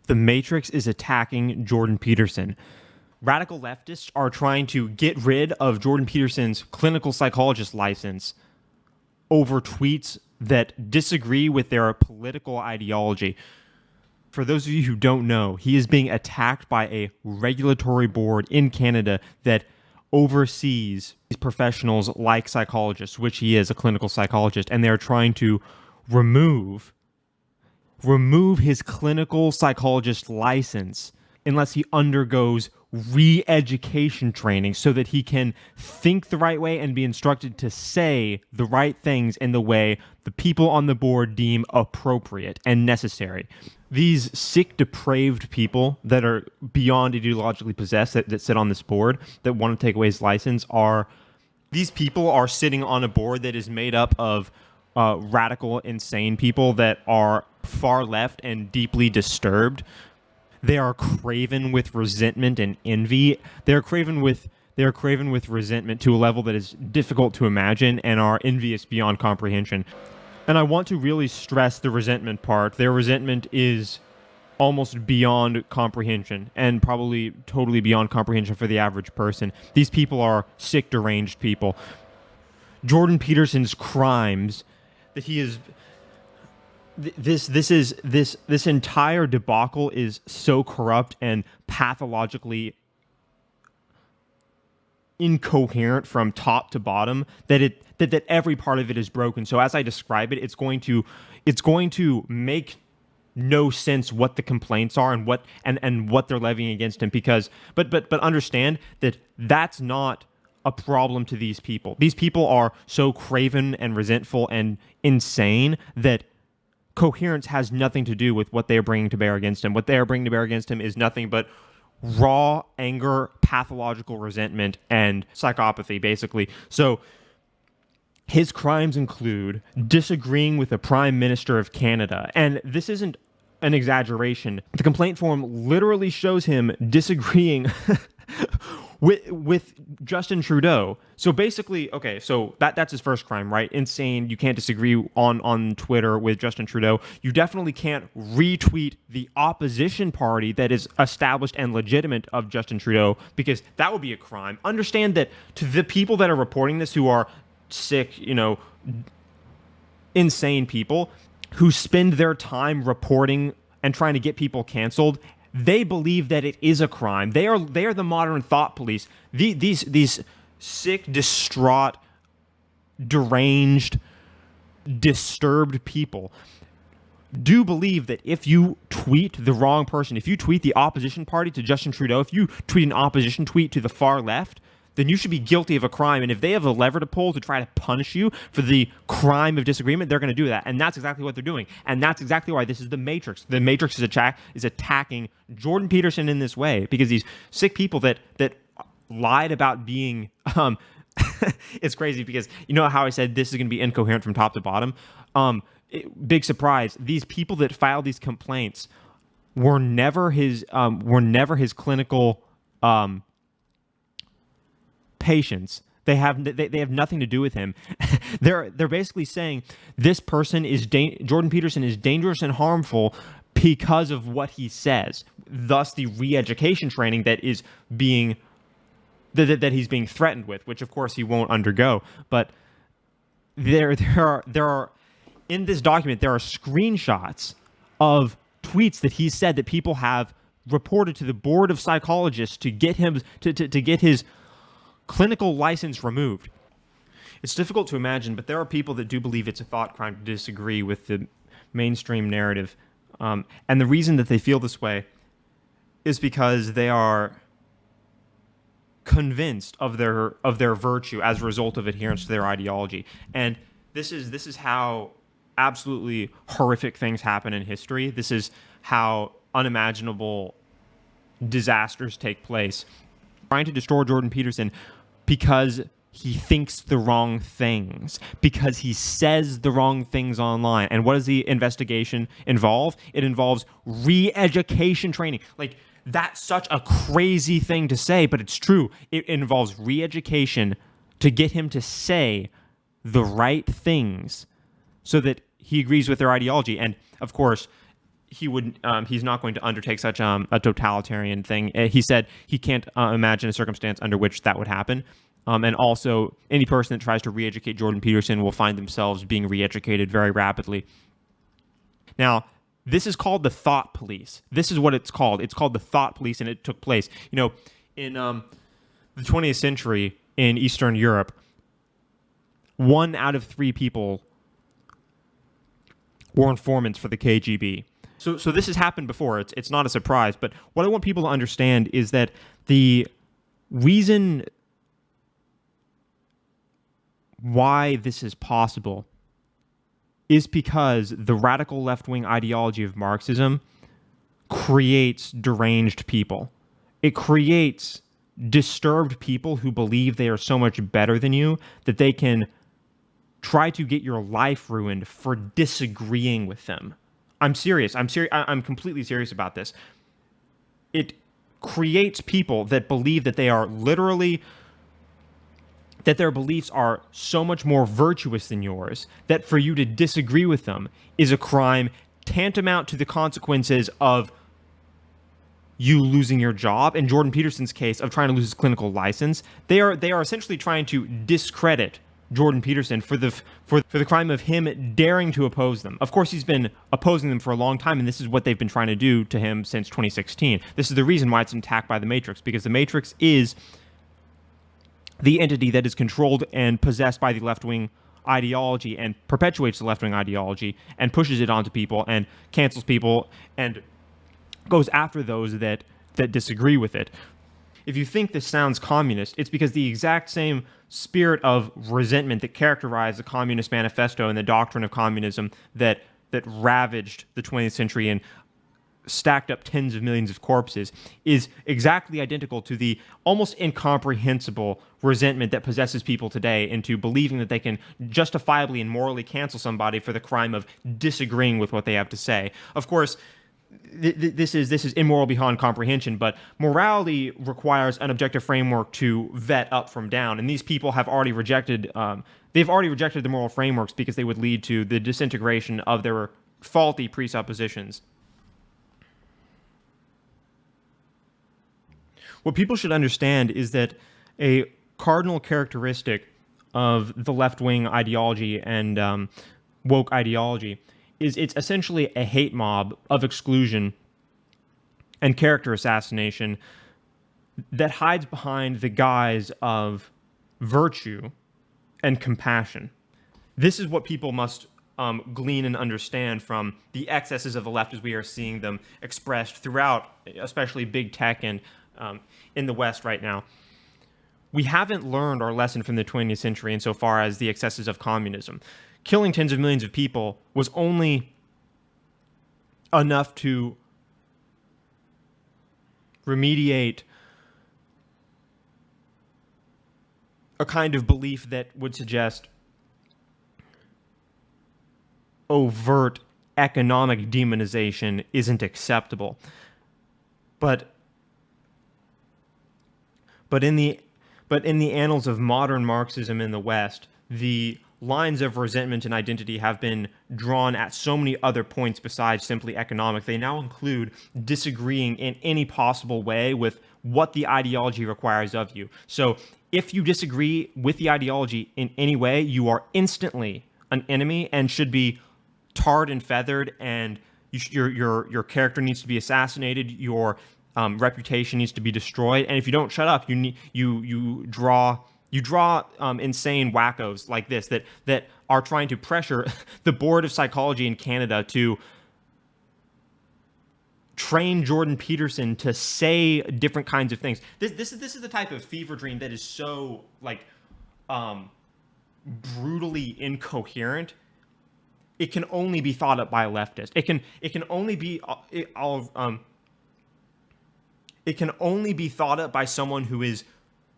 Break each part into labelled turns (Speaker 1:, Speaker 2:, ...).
Speaker 1: The Matrix is attacking Jordan Peterson. Radical leftists are trying to get rid of Jordan Peterson's clinical psychologist license over tweets that disagree with their political ideology. For those of you who don't know, he is being attacked by a regulatory board in Canada that oversees these professionals like psychologists, which he is a clinical psychologist, and they're trying to remove his clinical psychologist license unless he undergoes re-education training so that he can think the right way and be instructed to say the right things in the way the people on the board deem appropriate and necessary. These sick, depraved people that are beyond ideologically possessed that sit on this board that want to take away his license these people are sitting on a board that is made up of radical, insane people that are far left and deeply disturbed. They are craven with resentment and envy. They are craven with resentment to a level that is difficult to imagine and are envious beyond comprehension. And I want to really stress the resentment part. Their resentment is almost beyond comprehension and probably totally beyond comprehension for the average person. These people are sick, deranged people. Jordan Peterson's crimes that he is this entire debacle is so corrupt and pathologically incoherent from top to bottom that every part of it is broken. So as I describe it, it's going to make no sense what the complaints are and what they're levying against him, because but understand that that's not a problem to these people. These people are so craven and resentful and insane that coherence has nothing to do with what they are bringing to bear against him. What they are bringing to bear against him is nothing but raw anger, pathological resentment, and psychopathy, basically. So his crimes include disagreeing with the Prime Minister of Canada. And this isn't an exaggeration. The complaint form literally shows him disagreeing with Justin Trudeau. So basically, okay, so that's his first crime, right? Insane. You can't disagree on Twitter with Justin Trudeau. You definitely can't retweet the opposition party that is established and legitimate of Justin Trudeau, because that would be a crime. Understand that to the people that are reporting this, who are sick, insane people who spend their time reporting and trying to get people canceled, they believe that it is a crime. They are the modern thought police. These sick, distraught, deranged, disturbed people do believe that if you tweet the wrong person, if you tweet the opposition party to Justin Trudeau, if you tweet an opposition tweet to the far left, then you should be guilty of a crime. And if they have a lever to pull to try to punish you for the crime of disagreement, they're going to do that. And that's exactly what they're doing. And that's exactly why this is the Matrix. The Matrix is attacking Jordan Peterson in this way, because these sick people that lied about being... it's crazy because you know how I said this is going to be incoherent from top to bottom? Big surprise. These people that filed these complaints were never his clinical... patients. They have nothing to do with him. They're basically saying this person is Jordan Peterson is dangerous and harmful because of what he says. Thus, the re-education training that is being that he's being threatened with, which of course he won't undergo. But there are in this document there are screenshots of tweets that he said that people have reported to the board of psychologists to get him to get his clinical license removed. It's difficult to imagine, but there are people that do believe it's a thought crime to disagree with the mainstream narrative. And the reason that they feel this way is because they are convinced of their virtue as a result of adherence to their ideology. And this is how absolutely horrific things happen in history. This is how unimaginable disasters take place. Trying to destroy Jordan Peterson because he thinks the wrong things, because he says the wrong things online. And what does the investigation involve? It involves re-education training. Like, that's such a crazy thing to say, but it's true. It involves re-education to get him to say the right things so that he agrees with their ideology. And of course, he's not going to undertake such a totalitarian thing. He said he can't imagine a circumstance under which that would happen. And also, any person that tries to re-educate Jordan Peterson will find themselves being re-educated very rapidly. Now, this is called the thought police. This is what it's called. It's called the thought police, and it took place, in the 20th century in Eastern Europe. 1 out of 3 people were informants for the KGB. So this has happened before. It's not a surprise. But what I want people to understand is that the reason why this is possible is because the radical left-wing ideology of Marxism creates deranged people. It creates disturbed people who believe they are so much better than you that they can try to get your life ruined for disagreeing with them. I'm serious. I'm completely serious about this. It creates people that believe that they are literally, that their beliefs are so much more virtuous than yours, that for you to disagree with them is a crime tantamount to the consequences of you losing your job. In Jordan Peterson's case of trying to lose his clinical license, they are essentially trying to discredit Jordan Peterson for the crime of him daring to oppose them. Of course, he's been opposing them for a long time, and this is what they've been trying to do to him since 2016. This is the reason why it's attacked by the Matrix, because the Matrix is the entity that is controlled and possessed by the left-wing ideology and perpetuates the left-wing ideology and pushes it onto people and cancels people and goes after those that disagree with it. If you think this sounds communist, it's because the exact same spirit of resentment that characterized the Communist Manifesto and the doctrine of communism that ravaged the 20th century and stacked up tens of millions of corpses is exactly identical to the almost incomprehensible resentment that possesses people today into believing that they can justifiably and morally cancel somebody for the crime of disagreeing with what they have to say. Of course, this is immoral beyond comprehension, but morality requires an objective framework to vet up from down, and these people have already rejected. They've already rejected the moral frameworks because they would lead to the disintegration of their faulty presuppositions. What people should understand is that a cardinal characteristic of the left-wing ideology and woke ideology is it's essentially a hate mob of exclusion and character assassination that hides behind the guise of virtue and compassion. This is what people must glean and understand from the excesses of the left as we are seeing them expressed throughout, especially big tech and in the West right now. We haven't learned our lesson from the 20th century insofar as the excesses of communism. Killing tens of millions of people was only enough to remediate a kind of belief that would suggest overt economic demonization isn't acceptable. But in the annals of modern Marxism in the West, the lines of resentment and identity have been drawn at so many other points besides simply economic. They now include disagreeing in any possible way with what the ideology requires of you. So if you disagree with the ideology in any way, you are instantly an enemy and should be tarred and feathered, and your character needs to be assassinated, your reputation needs to be destroyed, and if you don't shut up, you draw insane wackos like this that are trying to pressure the Board of Psychology in Canada to train Jordan Peterson to say different kinds of things. This is the type of fever dream that is so brutally incoherent. It can only be thought up by a leftist. It can only be it can only be thought up by someone who is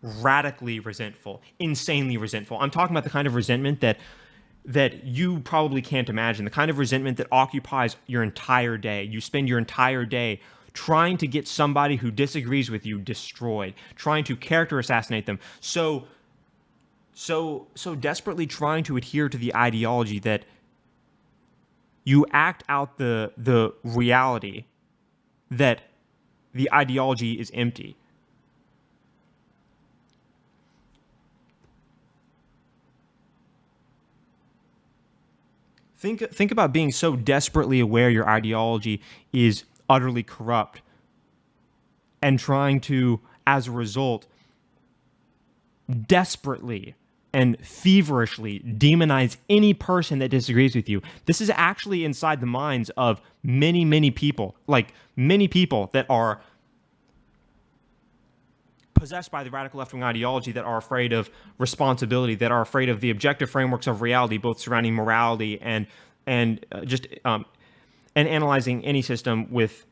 Speaker 1: radically resentful, insanely resentful. I'm talking about the kind of resentment that you probably can't imagine, the kind of resentment that occupies your entire day. You spend your entire day trying to get somebody who disagrees with you destroyed, trying to character assassinate them, so desperately trying to adhere to the ideology that you act out the reality that the ideology is empty. Think about being so desperately aware your ideology is utterly corrupt and trying to, as a result, desperately and feverishly demonize any person that disagrees with you. This is actually inside the minds of many, many people, like many people that are possessed by the radical left-wing ideology, that are afraid of responsibility, that are afraid of the objective frameworks of reality, both surrounding morality and analyzing any system with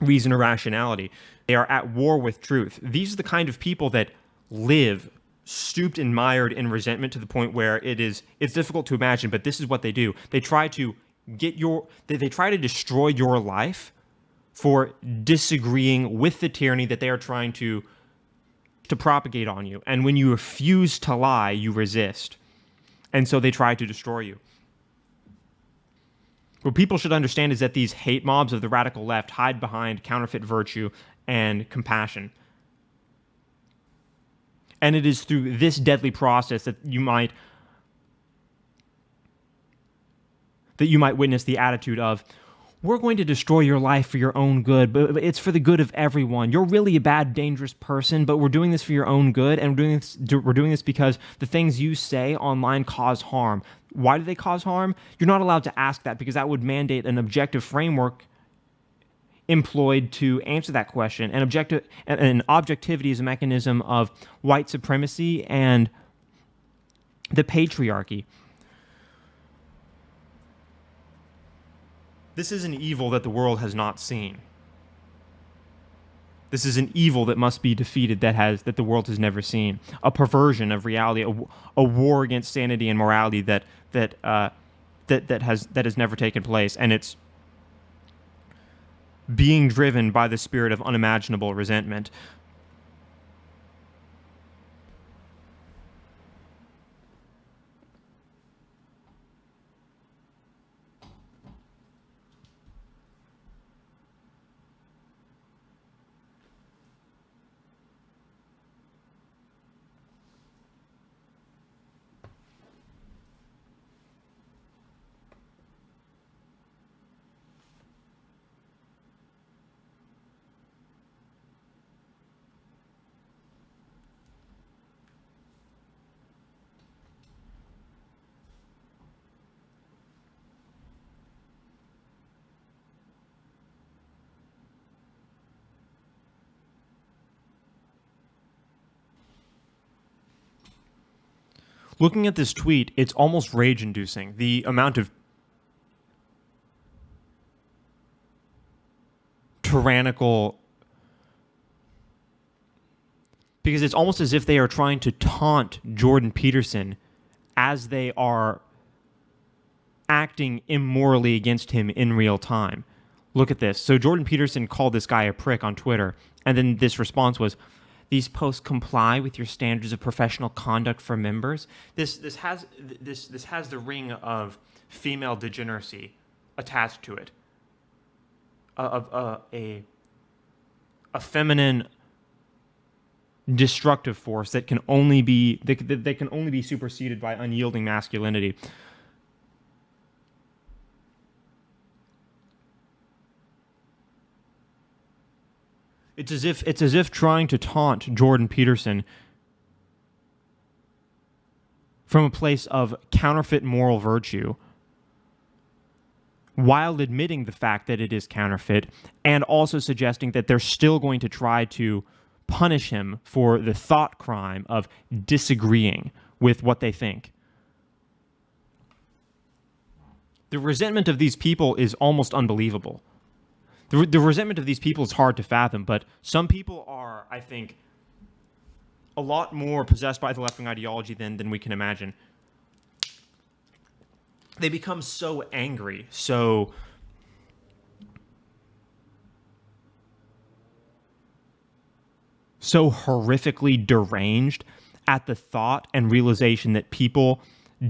Speaker 1: reason or rationality. They are at war with truth. These are the kind of people that live stooped and mired in resentment to the point where it's difficult to imagine, but this is what they do. They try to they try to destroy your life for disagreeing with the tyranny that they are trying to propagate on you. And when you refuse to lie, you resist. And so they try to destroy you. What people should understand is that these hate mobs of the radical left hide behind counterfeit virtue and compassion. And it is through this deadly process that you might witness the attitude of, we're going to destroy your life for your own good, but it's for the good of everyone. You're really a bad, dangerous person, but we're doing this for your own good, and we're doing this because the things you say online cause harm. Why do they cause harm? You're not allowed to ask that, because that would mandate an objective framework employed to answer that question. And objectivity is a mechanism of white supremacy and the patriarchy. This is an evil that the world has not seen. This is an evil that must be defeated, that the world has never seen. A perversion of reality, a war against sanity and morality that has never taken place, and it's being driven by the spirit of unimaginable resentment. Looking at this tweet, it's almost rage-inducing. The amount of tyrannical, because it's almost as if they are trying to taunt Jordan Peterson as they are acting immorally against him in real time. Look at this. So Jordan Peterson called this guy a prick on Twitter, and then this response was, "These posts comply with your standards of professional conduct for members." This has the ring of female degeneracy attached to it, of a feminine destructive force that can only be superseded by unyielding masculinity. It's as if trying to taunt Jordan Peterson from a place of counterfeit moral virtue, while admitting the fact that it is counterfeit, and also suggesting that they're still going to try to punish him for the thought crime of disagreeing with what they think. The resentment of these people is almost unbelievable. The resentment of these people is hard to fathom, but some people are, I think, a lot more possessed by the left-wing ideology than we can imagine. They become so angry, so horrifically deranged at the thought and realization that people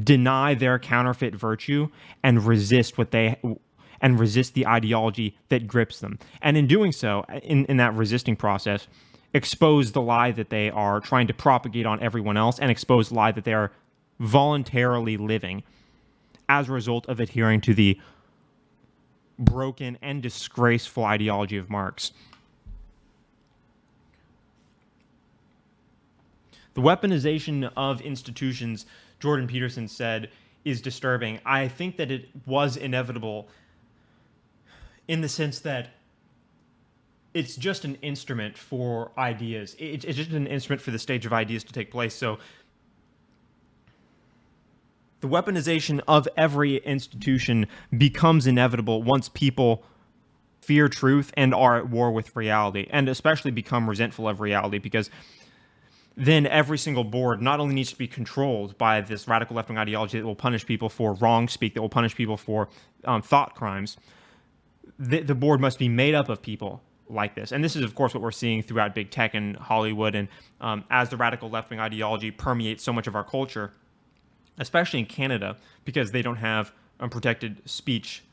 Speaker 1: deny their counterfeit virtue and resist the ideology that grips them. And in doing so, in that resisting process, expose the lie that they are trying to propagate on everyone else, and expose the lie that they are voluntarily living as a result of adhering to the broken and disgraceful ideology of Marx. The weaponization of institutions, Jordan Peterson said, is disturbing. I think that it was inevitable in the sense that it's just an instrument for ideas. It's just an instrument for the stage of ideas to take place. So the weaponization of every institution becomes inevitable once people fear truth and are at war with reality, and especially become resentful of reality, because then every single board not only needs to be controlled by this radical left-wing ideology that will punish people for wrong speak, that will punish people for thought crimes. The board must be made up of people like this. And this is, of course, what we're seeing throughout big tech and Hollywood. And as the radical left-wing ideology permeates so much of our culture, especially in Canada, because they don't have unprotected speech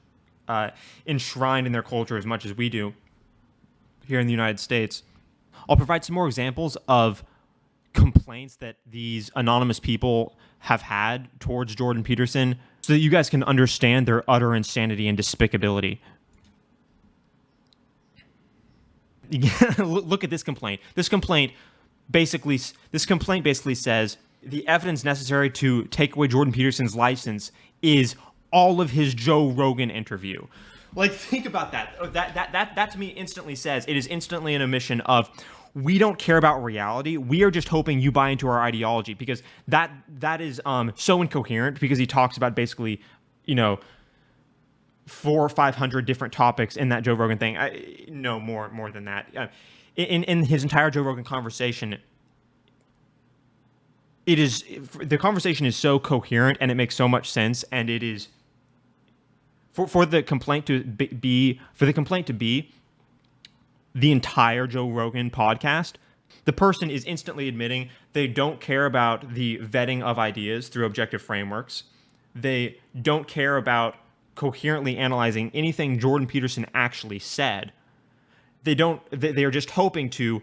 Speaker 1: enshrined in their culture as much as we do here in the United States. I'll provide some more examples of complaints that these anonymous people have had towards Jordan Peterson so that you guys can understand their utter insanity and despicability. Look at this complaint. This complaint basically says the evidence necessary to take away Jordan Peterson's license is all of his Joe Rogan interview. Like, think about that. That to me instantly says, it is instantly an admission of, we don't care about reality. We are just hoping you buy into our ideology, because that is so incoherent, because he talks about basically, 400 or 500 different topics in that Joe Rogan thing. No, more than that. In his entire Joe Rogan conversation, the conversation is so coherent and it makes so much sense, and it is for the complaint to be the entire Joe Rogan podcast. The person is instantly admitting they don't care about the vetting of ideas through objective frameworks. They don't care about coherently analyzing anything Jordan Peterson actually said. They are just hoping to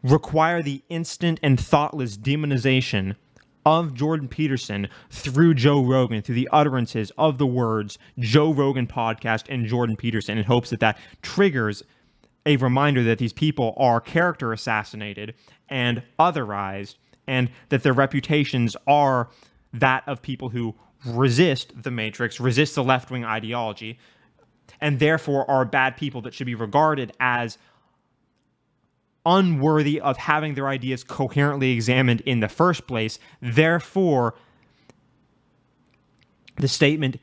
Speaker 1: require the instant and thoughtless demonization of Jordan Peterson through Joe Rogan, through the utterances of the words Joe Rogan podcast and Jordan Peterson, in hopes that triggers a reminder that these people are character assassinated and otherized, and that their reputations are that of people who resist the Matrix, resist the left-wing ideology, and therefore are bad people that should be regarded as unworthy of having their ideas coherently examined in the first place. Therefore, the statement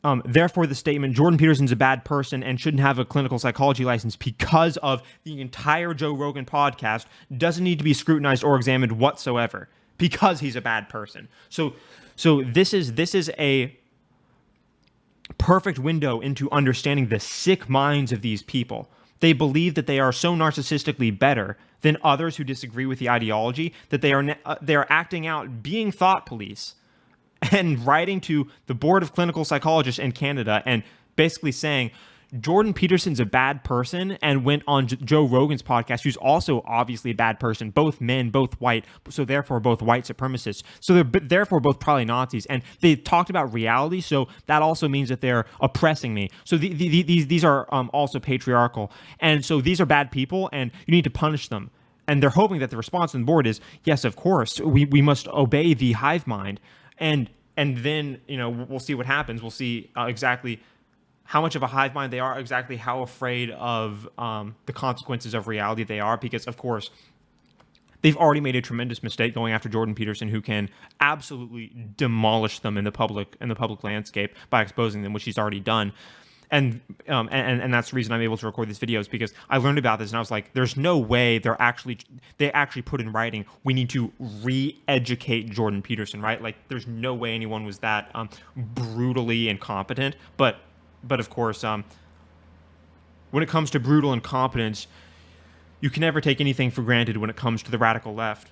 Speaker 1: Jordan Peterson's a bad person and shouldn't have a clinical psychology license because of the entire Joe Rogan podcast doesn't need to be scrutinized or examined whatsoever, because he's a bad person. So this is a perfect window into understanding the sick minds of these people. They believe that they are so narcissistically better than others who disagree with the ideology that they are acting out, being thought police, and writing to the Board of Clinical Psychologists in Canada and basically saying Jordan Peterson's a bad person, and went on Joe Rogan's podcast, who's also obviously a bad person, both men, both white, so therefore both white supremacists, so they're therefore both probably Nazis, and they talked about reality, so that also means that they're oppressing me. So these are also patriarchal, and so these are bad people, and you need to punish them. And they're hoping that the response on the board is, yes, of course, we must obey the hive mind, and then we'll see what happens. We'll see exactly how much of a hive mind they are, exactly how afraid of the consequences of reality they are, because, of course, they've already made a tremendous mistake going after Jordan Peterson, who can absolutely demolish them in the public landscape by exposing them, which he's already done. And that's the reason I'm able to record these videos, because I learned about this and I was like, there's no way they actually put in writing, we need to re-educate Jordan Peterson, right? Like, there's no way anyone was that brutally incompetent. But of course, when it comes to brutal incompetence, You can never take anything for granted when it comes to the radical left.